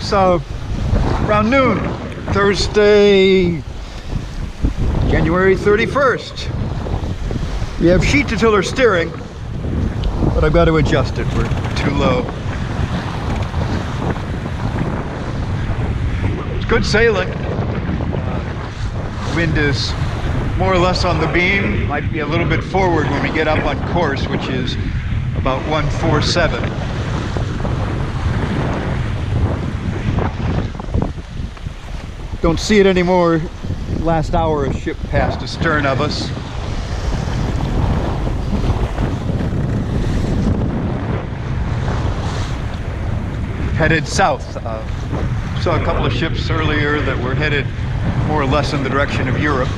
It's around noon, Thursday, January 31st. We have sheet to tiller steering, but I've got to adjust it. We're too low. It's good sailing. Wind is more or less on the beam. Might be a little bit forward when we get up on course, which is about 147. Don't see it anymore. Last hour a ship passed astern of us. Headed south. Saw a couple of ships earlier that were headed more or less in the direction of Europe.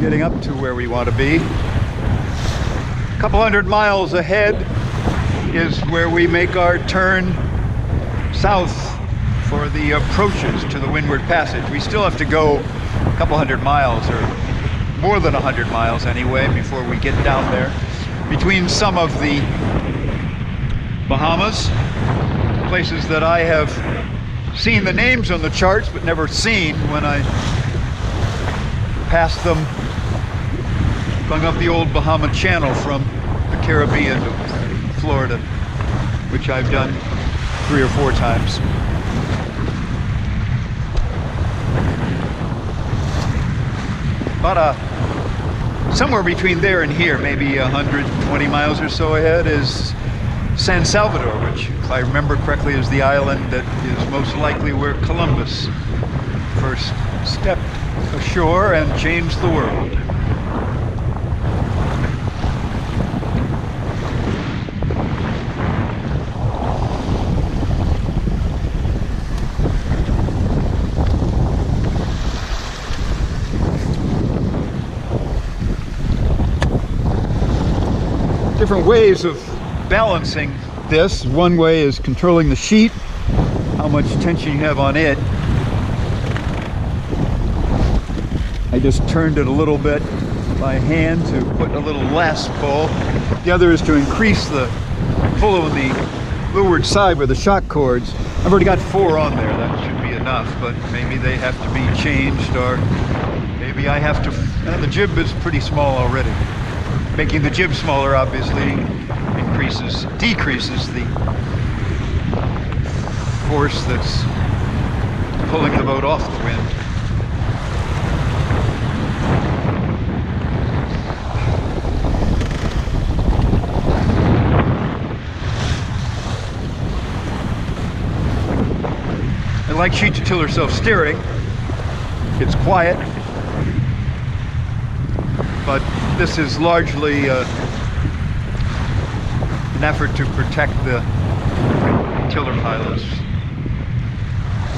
Getting up to where we want to be. A couple hundred miles ahead is where we make our turn south for the approaches to the Windward Passage. We still have to go a couple hundred miles, or more than 100 miles anyway, before we get down there. Between some of the Bahamas, places that I have seen the names on the charts but never seen when I passed them, going up the old Bahama Channel from the Caribbean to Florida, which I've done 3 or 4 times. But somewhere between there and here, maybe 120 miles or so ahead, is San Salvador, which, if I remember correctly, is the island that is most likely where Columbus first stepped ashore and changed the world. Different ways of balancing this. One way is controlling the sheet, how much tension you have on it. I just turned it a little bit by hand to put a little less pull. The other is to increase the pull on the leeward side with the shock cords. I've already got 4 on there. That should be enough, but maybe they have to be changed, or maybe I have to... the jib is pretty small already. Making the jib smaller obviously decreases the force that's pulling the boat off the wind. I like sheet to tiller self-steering. It's quiet, but this is largely an effort to protect the tiller pilots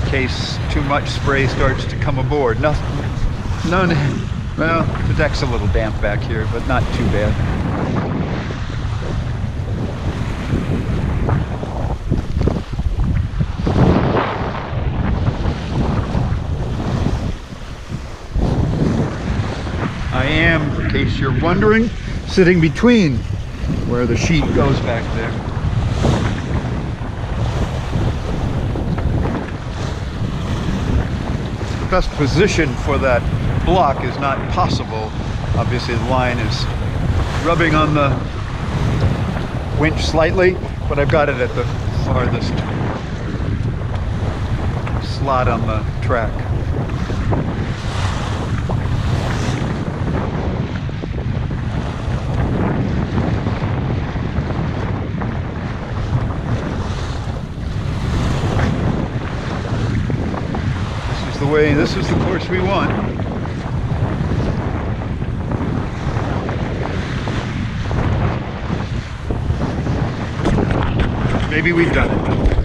in case too much spray starts to come aboard. Well, the deck's a little damp back here, but not too bad. I am, in case you're wondering, sitting between where the sheet goes back there. The best position for that block is not possible. Obviously the line is rubbing on the winch slightly, but I've got it at the farthest slot on the track. This is the course we want. Maybe we've done it.